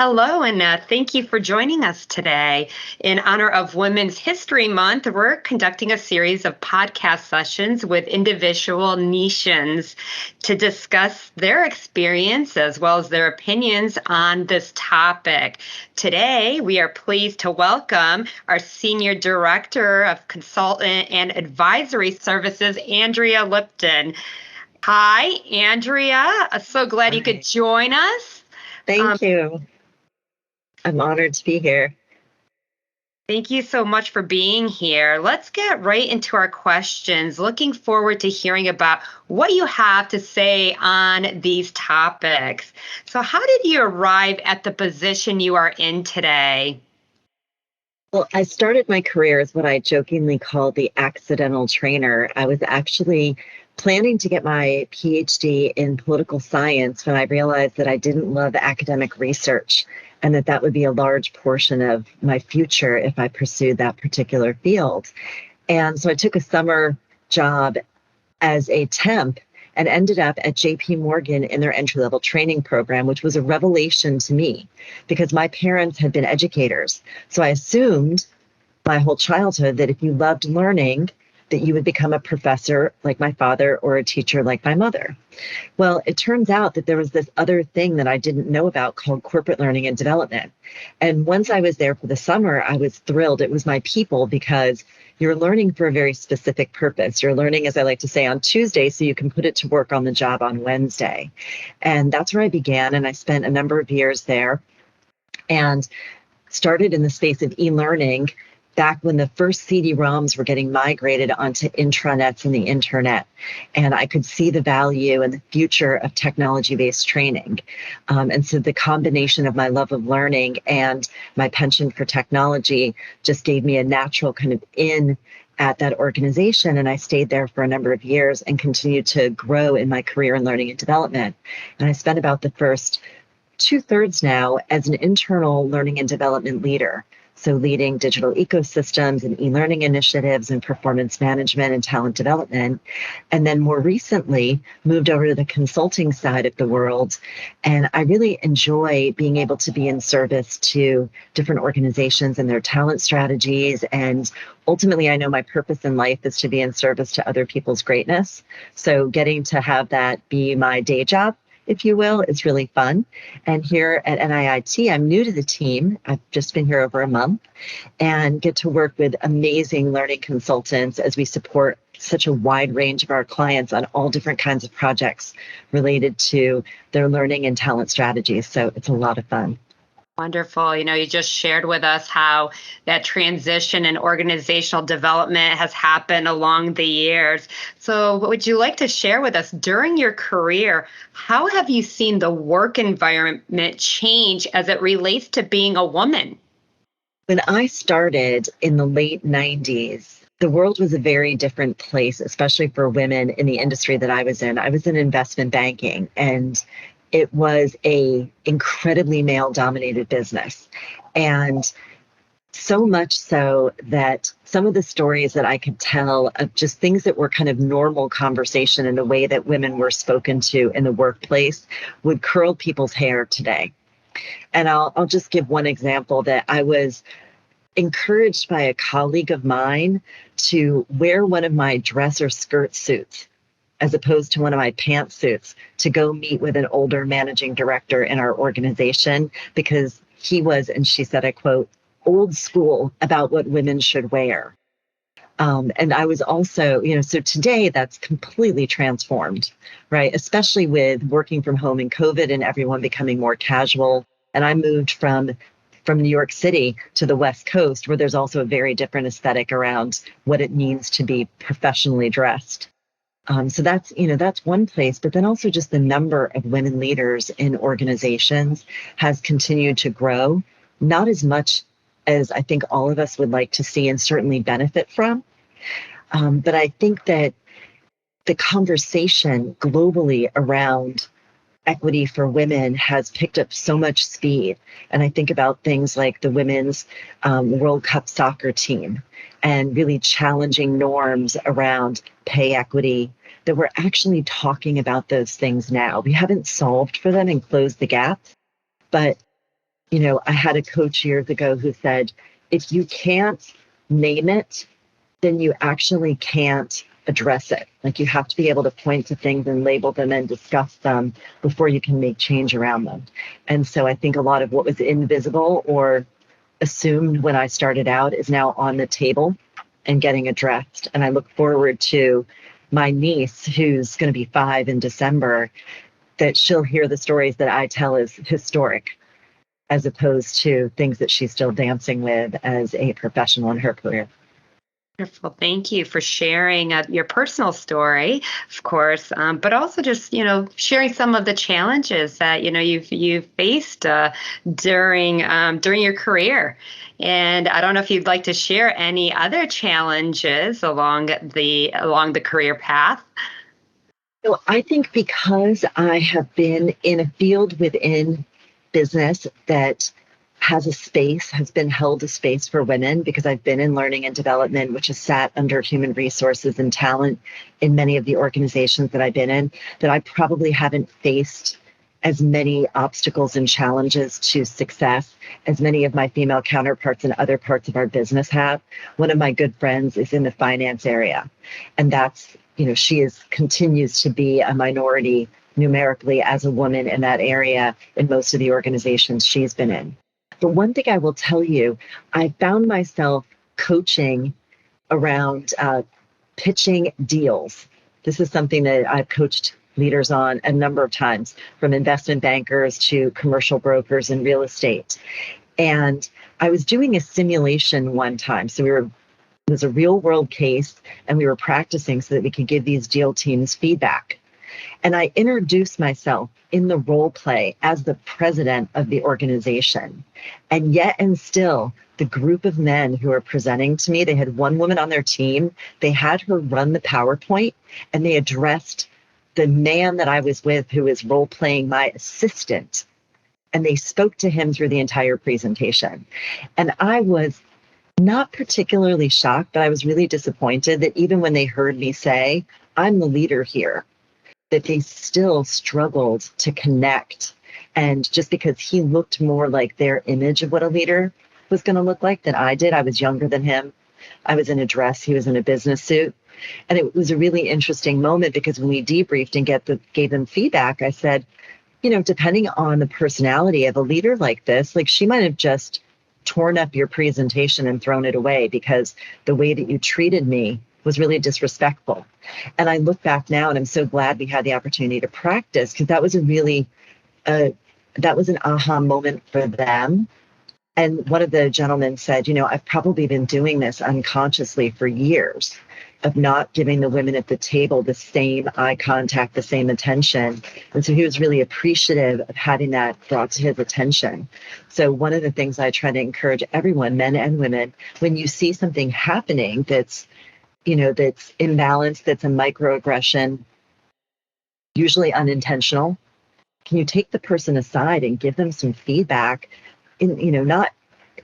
Hello, and thank you for joining us today. In honor of Women's History Month, we're conducting a series of podcast sessions with individual nations to discuss their experience as well as their opinions on this topic. Today, we are pleased to welcome our Senior Director of Consultant and Advisory Services, Andrea Lipton. Hi, Andrea. So glad you could join us. Thank you. I'm honored to be here. Thank you so much for being here. Let's get right into our questions. Looking forward to hearing about what you have to say on these topics. So, how did you arrive at the position you are in today? Well, I started my career as what I jokingly call the accidental trainer. I was actually planning to get my PhD in political science when I realized that I didn't love academic research and that would be a large portion of my future if I pursued that particular field. And so I took a summer job as a temp and ended up at JP Morgan in their entry-level training program, which was a revelation to me because my parents had been educators. So I assumed my whole childhood that if you loved learning, that you would become a professor like my father or a teacher like my mother. Well, it turns out that there was this other thing that I didn't know about called corporate learning and development. And once I was there for the summer, I was thrilled. It was my people because you're learning for a very specific purpose. You're learning, as I like to say, on Tuesday so you can put it to work on the job on Wednesday. And that's where I began. And I spent a number of years there and started in the space of e-learning back when the first CD-ROMs were getting migrated onto intranets and the internet. And I could see the value and the future of technology-based training. And so the combination of my love of learning and my penchant for technology just gave me a natural kind of in at that organization. And I stayed there for a number of years and continued to grow in my career in learning and development. And I spent about the first 2/3 now as an internal learning and development leader. So leading digital ecosystems and e-learning initiatives and performance management and talent development. And then more recently, moved over to the consulting side of the world. And I really enjoy being able to be in service to different organizations and their talent strategies. And ultimately, I know my purpose in life is to be in service to other people's greatness. So getting to have that be my day job, if you will, is really fun. And here at NIIT, I'm new to the team. I've just been here over a month and get to work with amazing learning consultants as we support such a wide range of our clients on all different kinds of projects related to their learning and talent strategies. So it's a lot of fun. Wonderful. You just shared with us how that transition in organizational development has happened along the years. So would you like to share with us during your career, how have you seen the work environment change as it relates to being a woman? When I started in the late 90s, the world was a very different place, especially for women in the industry that I was in. I was in investment banking, and it was a incredibly male-dominated business. And so much so that some of the stories that I could tell of just things that were kind of normal conversation in the way that women were spoken to in the workplace would curl people's hair today. And I'll just give one example that I was encouraged by a colleague of mine to wear one of my dress or skirt suits as opposed to one of my pantsuits to go meet with an older managing director in our organization because he was, and she said, I quote, old school about what women should wear. And I was also, so today that's completely transformed, right? Especially with working from home in COVID and everyone becoming more casual. And I moved from New York City to the West Coast, where there's also a very different aesthetic around what it means to be professionally dressed. So that's one place, but then also just the number of women leaders in organizations has continued to grow, not as much as I think all of us would like to see and certainly benefit from. But I think that the conversation globally around equity for women has picked up so much speed. And I think about things like the women's World Cup soccer team and really challenging norms around pay equity, that we're actually talking about those things now. We haven't solved for them and closed the gap, but I had a coach years ago who said, if you can't name it, then you actually can't address it. Like you have to be able to point to things and label them and discuss them before you can make change around them. And so I think a lot of what was invisible or assumed when I started out is now on the table and getting addressed. And I look forward to my niece, who's going to be 5 in December, that she'll hear the stories that I tell as historic, as opposed to things that she's still dancing with as a professional in her career. Wonderful. Thank you for sharing your personal story, of course, but also just sharing some of the challenges that you've faced during your career. And I don't know if you'd like to share any other challenges along the career path. So I think because I have been in a field within business that has been held a space for women, because I've been in learning and development, which has sat under human resources and talent in many of the organizations that I've been in, that I probably haven't faced as many obstacles and challenges to success as many of my female counterparts in other parts of our business have. One of my good friends is in the finance area, and that's, she continues to be a minority numerically as a woman in that area in most of the organizations she's been in. But one thing I will tell you, I found myself coaching around pitching deals. This is something that I've coached leaders on a number of times, from investment bankers to commercial brokers in real estate. And I was doing a simulation one time. So it was a real world case, and we were practicing so that we could give these deal teams feedback. And I introduced myself in the role play as the president of the organization. And yet and still, the group of men who are presenting to me, they had one woman on their team. They had her run the PowerPoint, and they addressed the man that I was with, who is role playing my assistant. And they spoke to him through the entire presentation. And I was not particularly shocked, but I was really disappointed that even when they heard me say, I'm the leader here, that they still struggled to connect. And just because he looked more like their image of what a leader was going to look like than I did, I was younger than him. I was in a dress, he was in a business suit. And it was a really interesting moment, because when we debriefed and gave them feedback, I said, depending on the personality of a leader like this, like she might have just torn up your presentation and thrown it away because the way that you treated me was really disrespectful. And I look back now and I'm so glad we had the opportunity to practice, because that was that was an aha moment for them. And one of the gentlemen said, I've probably been doing this unconsciously for years, of not giving the women at the table the same eye contact, the same attention. And so he was really appreciative of having that brought to his attention. So one of the things I try to encourage everyone, men and women, when you see something happening that's imbalanced, that's a microaggression, usually unintentional, can you take the person aside and give them some feedback not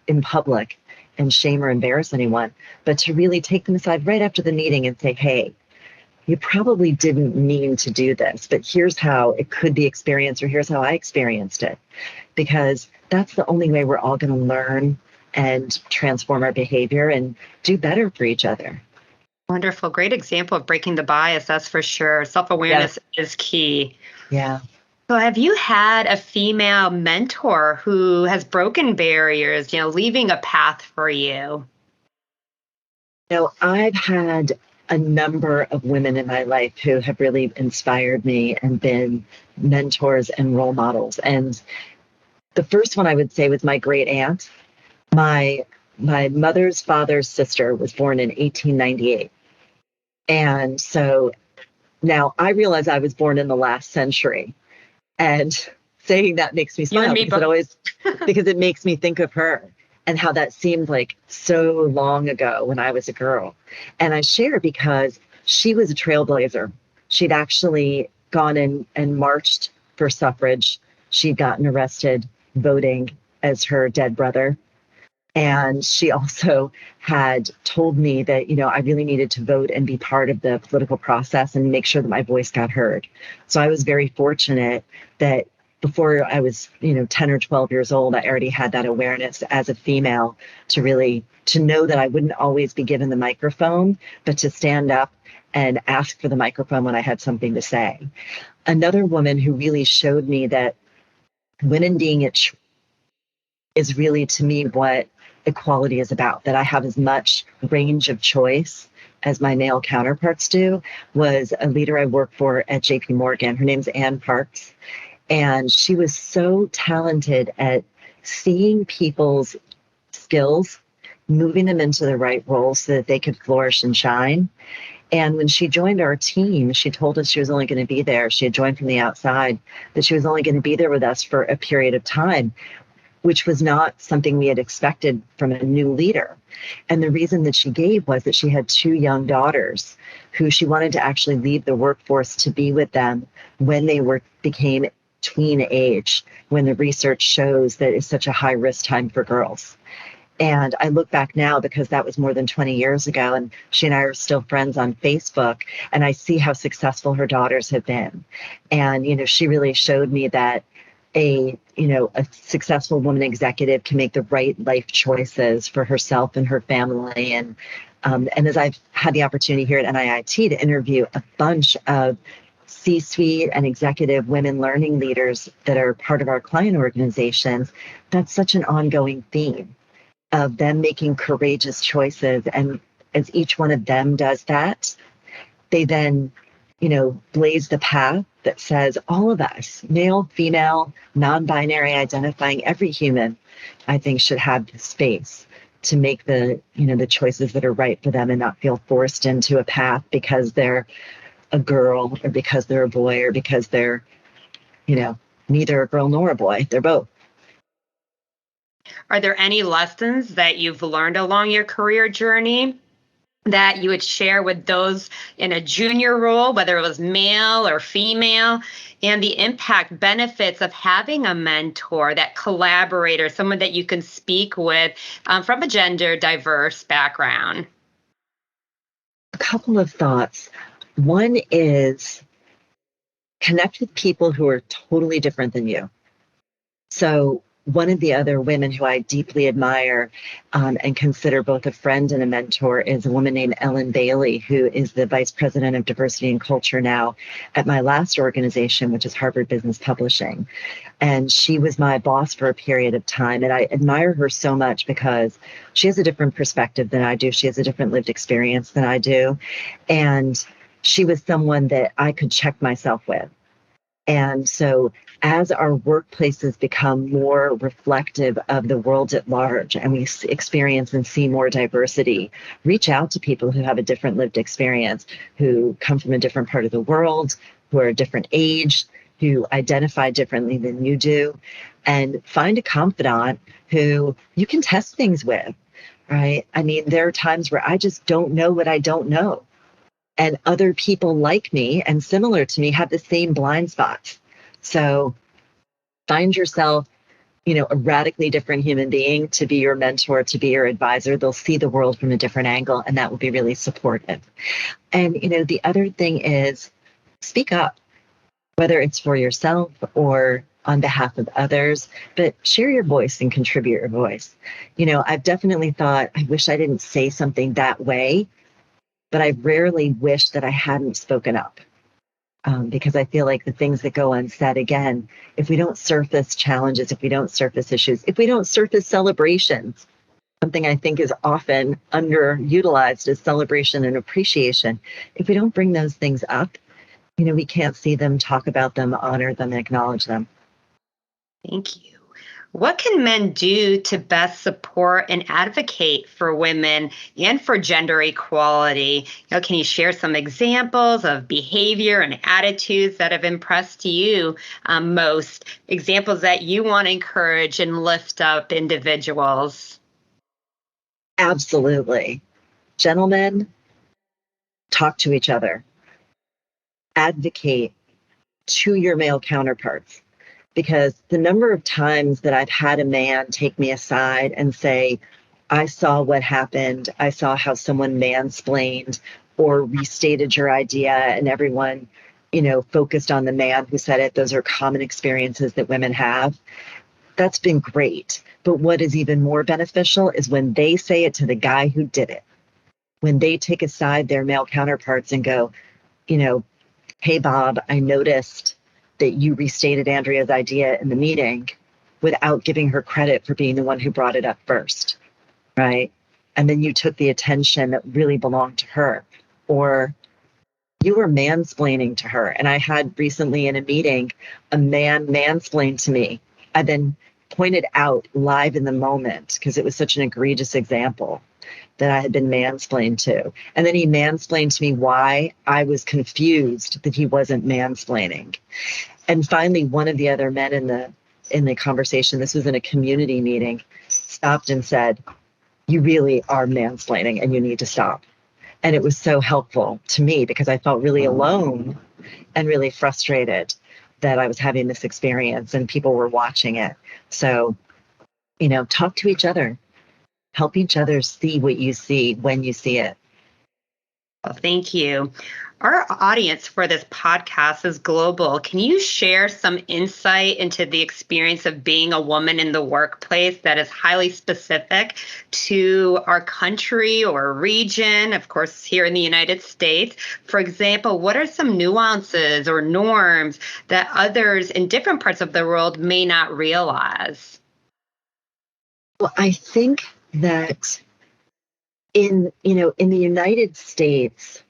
in public and shame or embarrass anyone, but to really take them aside right after the meeting and say, hey, you probably didn't mean to do this, but here's how it could be experienced, or here's how I experienced it. Because that's the only way we're all going to learn and transform our behavior and do better for each other. Wonderful. Great example of breaking the bias, that's for sure. Self-awareness is key. Yeah. So have you had a female mentor who has broken barriers, leaving a path for you? I've had a number of women in my life who have really inspired me and been mentors and role models. And the first one I would say was my great aunt. My mother's father's sister was born in 1898. And so now I realize I was born in the last century. And saying that makes me smile, because it makes me think of her and how that seemed like so long ago when I was a girl. And I share because she was a trailblazer. She'd actually gone in and marched for suffrage. She'd gotten arrested voting as her dead brother. And she also had told me that, I really needed to vote and be part of the political process and make sure that my voice got heard. So I was very fortunate that before I was, 10 or 12 years old, I already had that awareness as a female to know that I wouldn't always be given the microphone, but to stand up and ask for the microphone when I had something to say. Another woman who really showed me that women being it is really, to me, what equality is about, that I have as much range of choice as my male counterparts do, was a leader I worked for at JP Morgan. Her name's Ann Parks. And she was so talented at seeing people's skills, moving them into the right roles so that they could flourish and shine. And when she joined our team, she told us she was only going to be there. She had joined from the outside, that she was only going to be there with us for a period of time, which was not something we had expected from a new leader. And the reason that she gave was that she had 2 young daughters who she wanted to actually leave the workforce to be with them when they became tween age, when the research shows that it's such a high risk time for girls. And I look back now, because that was more than 20 years ago, and she and I are still friends on Facebook, and I see how successful her daughters have been. And, she really showed me that a successful woman executive can make the right life choices for herself and her family. And as I've had the opportunity here at NIIT to interview a bunch of C-suite and executive women learning leaders that are part of our client organizations, that's such an ongoing theme of them making courageous choices. And as each one of them does that, they then, blaze the path that says all of us, male, female, non-binary identifying, every human, I think, should have the space to make the choices that are right for them and not feel forced into a path because they're a girl or because they're a boy or because they're, neither a girl nor a boy. They're both. Are there any lessons that you've learned along your career journey that you would share with those in a junior role, whether it was male or female, and the impact benefits of having a mentor, that collaborator, someone that you can speak with from a gender diverse background? A couple of thoughts. One is connect with people who are totally different than you. So one of the other women who I deeply admire and consider both a friend and a mentor is a woman named Ellen Bailey, who is the Vice President of Diversity and Culture now at my last organization, which is Harvard Business Publishing. And she was my boss for a period of time. And I admire her so much because she has a different perspective than I do. She has a different lived experience than I do. And she was someone that I could check myself with. And so as our workplaces become more reflective of the world at large and we experience and see more diversity, reach out to people who have a different lived experience, who come from a different part of the world, who are a different age, who identify differently than you do, and find a confidant who you can test things with, right? I mean, there are times where I just don't know what I don't know. And other people like me and similar to me have the same blind spots. So find yourself, a radically different human being to be your mentor, to be your advisor. They'll see the world from a different angle, and that will be really supportive. And, the other thing is speak up, whether it's for yourself or on behalf of others, but share your voice and contribute your voice. I've definitely thought, I wish I didn't say something that way, but I rarely wish that I hadn't spoken up because I feel like the things that go unsaid, again, if we don't surface challenges, if we don't surface issues, if we don't surface celebrations, something I think is often underutilized is celebration and appreciation. If we don't bring those things up, we can't see them, talk about them, honor them, and acknowledge them. Thank you. What can men do to best support and advocate for women and for gender equality? Can you share some examples of behavior and attitudes that have impressed you most? Examples that you want to encourage and lift up individuals? Absolutely. Gentlemen, talk to each other. Advocate to your male counterparts. Because the number of times that I've had a man take me aside and say, I saw what happened, I saw how someone mansplained or restated your idea, and everyone focused on the man who said it. Those are common experiences that women have. That's been great. But what is even more beneficial is when they say it to the guy who did it, when they take aside their male counterparts and go, hey, Bob, I noticed that you restated Andrea's idea in the meeting without giving her credit for being the one who brought it up first, right? And then you took the attention that really belonged to her, or you were mansplaining to her. And I had recently in a meeting, a man mansplained to me. I then pointed out live in the moment, because it was such an egregious example, that I had been mansplained to. And then he mansplained to me why I was confused that he wasn't mansplaining. And finally, one of the other men in the conversation, this was in a community meeting, stopped and said, you really are mansplaining and you need to stop. And it was so helpful to me because I felt really alone and really frustrated that I was having this experience and people were watching it. So, talk to each other, help each other see what you see when you see it. Well, thank you. Our audience for this podcast is global. Can you share some insight into the experience of being a woman in the workplace that is highly specific to our country or region, of course, here in the United States? For example, what are some nuances or norms that others in different parts of the world may not realize? Well, I think that in the United States,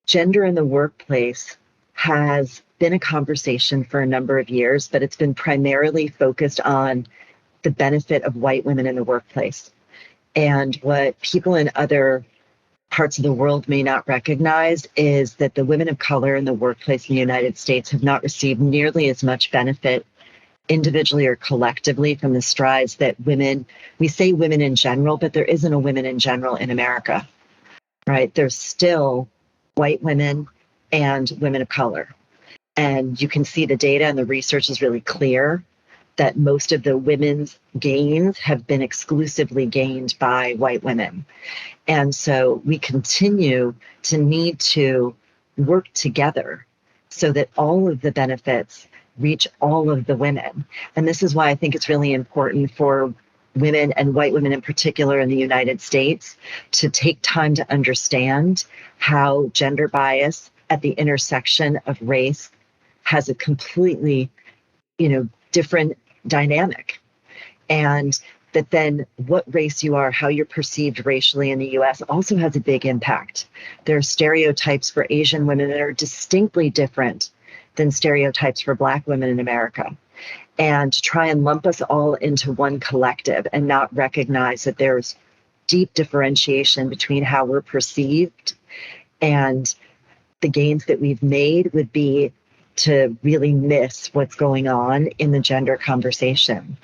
gender in the workplace has been a conversation for a number of years, but it's been primarily focused on the benefit of white women in the workplace. And what people in other parts of the world may not recognize is that the women of color in the workplace in the United States have not received nearly as much benefit individually or collectively from the strides that we say women in general, but there isn't a women in general in America, right? There's still white women and women of color. And you can see the data and the research is really clear that most of the women's gains have been exclusively gained by white women. And so we continue to need to work together so that all of the benefits reach all of the women. And this is why I think it's really important for women and white women in particular in the United States to take time to understand how gender bias at the intersection of race has a completely, different dynamic. And that then what race you are, how you're perceived racially in the US also has a big impact. There are stereotypes for Asian women that are distinctly different than stereotypes for Black women in America. And to try and lump us all into one collective and not recognize that there's deep differentiation between how we're perceived and the gains that we've made would be to really miss what's going on in the gender conversation.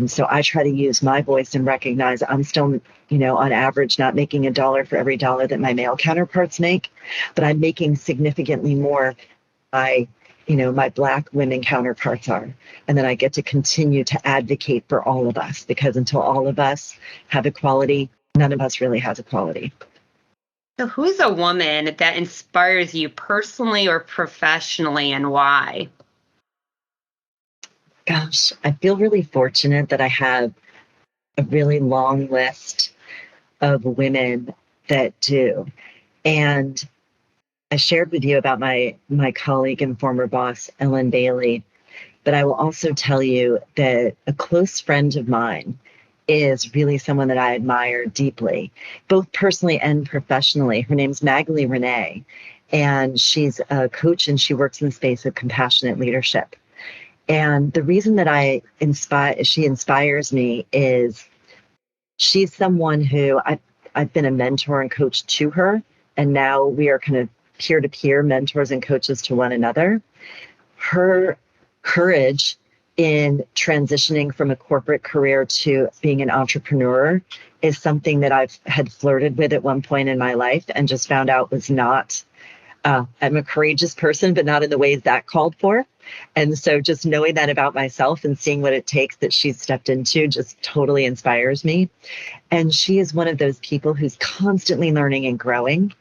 So I try to use my voice and recognize I'm still, on average, not making $1 for every dollar that my male counterparts make, but I'm making significantly more by my Black women counterparts are. And then I get to continue to advocate for all of us, because until all of us have equality, none of us really has equality. So who's a woman that inspires you personally or professionally, and why? Gosh, I feel really fortunate that I have a really long list of women that do. And I shared with you about my colleague and former boss, Ellen Bailey, but I will also tell you that a close friend of mine is really someone that I admire deeply, both personally and professionally. Her name's Magali Renee, and she's a coach and she works in the space of compassionate leadership. And the reason that she inspires me is she's someone who I've been a mentor and coach to her, and now we are kind of peer-to-peer mentors and coaches to one another. Her courage in transitioning from a corporate career to being an entrepreneur is something that I've had flirted with at one point in my life and just found out was not, I'm a courageous person, but not in the ways that called for. And so just knowing that about myself and seeing what it takes that she's stepped into just totally inspires me. And she is one of those people who's constantly learning and growing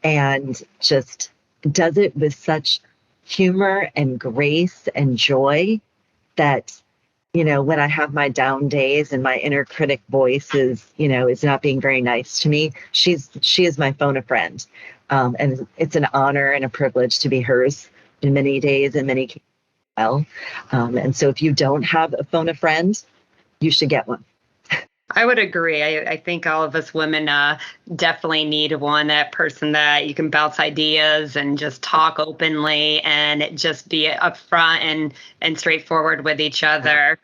and just does it with such humor and grace and joy that, when I have my down days and my inner critic voice is not being very nice to me, she is my phone a friend. And it's an honor and a privilege to be hers in many days and many cases as well. And so if you don't have a phone a friend, you should get one. I would agree. I think all of us women definitely need one, that person that you can bounce ideas and just talk openly and just be upfront and straightforward with each other.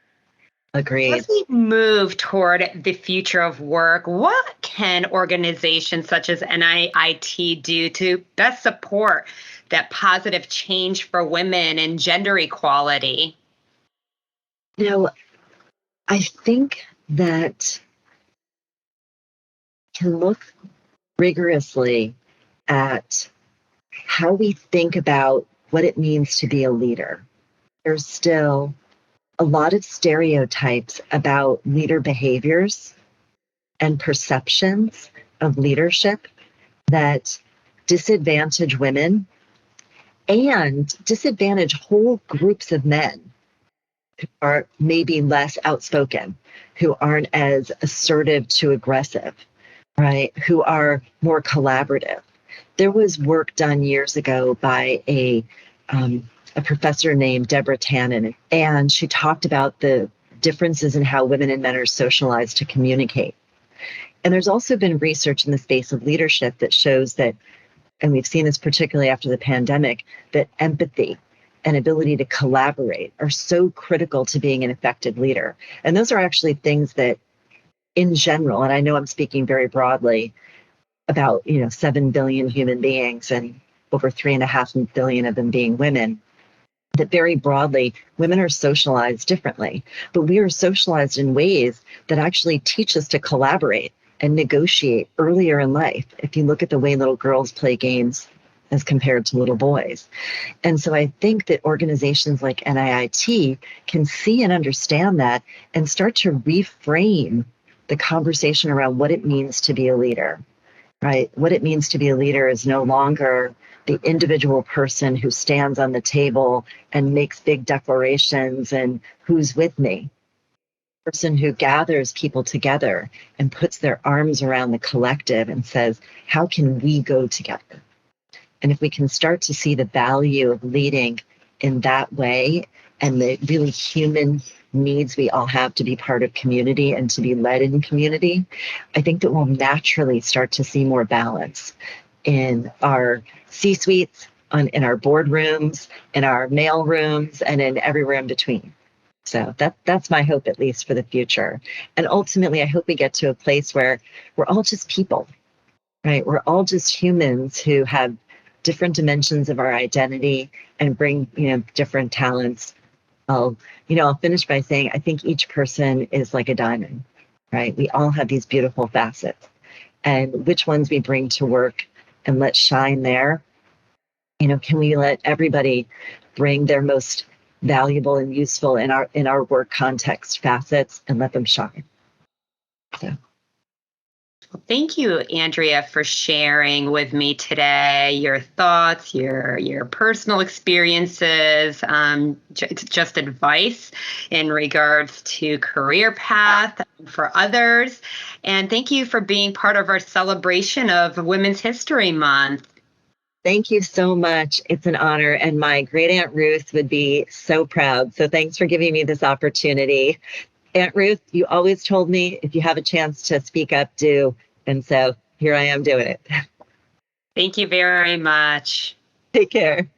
Agreed. As we move toward the future of work, what can organizations such as NIIT do to best support that positive change for women and gender equality? I think that can look rigorously at how we think about what it means to be a leader. There's still a lot of stereotypes about leader behaviors and perceptions of leadership that disadvantage women and disadvantage whole groups of men who are maybe less outspoken, who aren't as assertive to aggressive, right? Who are more collaborative. There was work done years ago by a professor named Deborah Tannen, and she talked about the differences in how women and men are socialized to communicate. And there's also been research in the space of leadership that shows that, and we've seen this particularly after the pandemic, that empathy and ability to collaborate are so critical to being an effective leader. And those are actually things that, in general, and I know I'm speaking very broadly about 7 billion human beings and over 3.5 billion of them being women, that very broadly women are socialized differently, but we are socialized in ways that actually teach us to collaborate and negotiate earlier in life. If you look at the way little girls play games as compared to little boys. And so I think that organizations like NIIT can see and understand that and start to reframe the conversation around what it means to be a leader, right? What it means to be a leader is no longer the individual person who stands on the table and makes big declarations and who's with me. The person who gathers people together and puts their arms around the collective and says, how can we go together? And if we can start to see the value of leading in that way and the really human needs we all have to be part of community and to be led in community, I think that we'll naturally start to see more balance in our C-suites, in our boardrooms, in our mail rooms, and in everywhere in between. So that's my hope, at least for the future. And ultimately, I hope we get to a place where we're all just people, right? We're all just humans who have different dimensions of our identity and bring, different talents. I'll finish by saying, I think each person is like a diamond, right? We all have these beautiful facets, and which ones we bring to work and let shine there. Can we let everybody bring their most valuable and useful in our work context facets and let them shine? So. Thank you, Andrea, for sharing with me today your thoughts, your personal experiences, just advice in regards to career path for others. And thank you for being part of our celebration of Women's History Month. Thank you so much. It's an honor. And my great Aunt Ruth would be so proud. So thanks for giving me this opportunity. Aunt Ruth, you always told me if you have a chance to speak up, do. And so here I am doing it. Thank you very much. Take care.